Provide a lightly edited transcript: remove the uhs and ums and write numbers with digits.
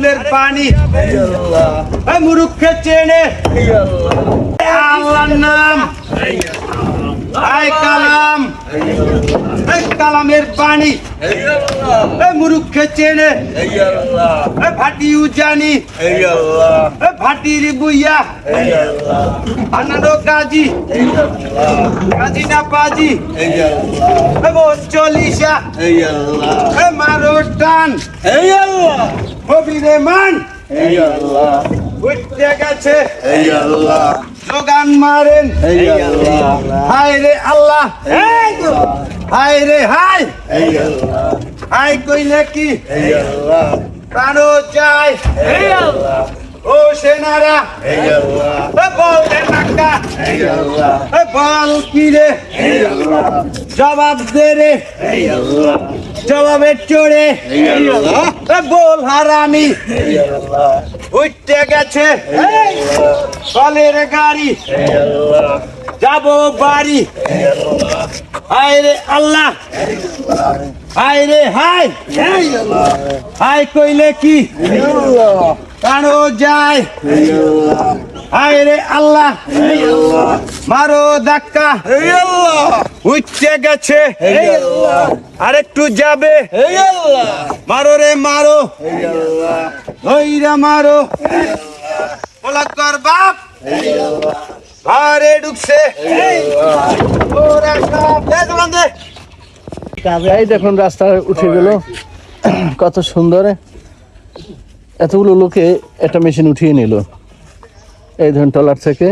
ফুলের পানি মুরুক্ষে চেনে আল্লাহর নাম আয় কালাম কালামের পানি মুরুক্ষে চেনে ভাটিউ জানি ভাটির বুইয়া আনানো কাজী কাজী না পাজি চল্লিশা মারো টান কবিরে মান উঠতে গেছে যোগান মারেন হায় রে আল্লাহ হায় রে হায় হায় কইলে কি প্রাণও যায় ও সেনারা বল টাকা বল কি রে জবাব দে রে জবাবের চোরে বল হারামি উঠতে গেছে কলের গাড়ি যাব বাড়ি হায় রে আল্লাহ হায় রে হায় হায় কইলে কি কারো যায় হায় রে আল্লাহ মারো ধাক্কা উঠতে গেছে আরেকটু যাবে মারো রে মারো ধইরা মারো বলা কর বাপ ঘরে ঢুকছে এই দেখুন রাস্তা উঠে গেল কত সুন্দর। এতগুলো লোকে একটা মেশিন উঠিয়ে নিল এই ধরুন ট্রলার থেকে।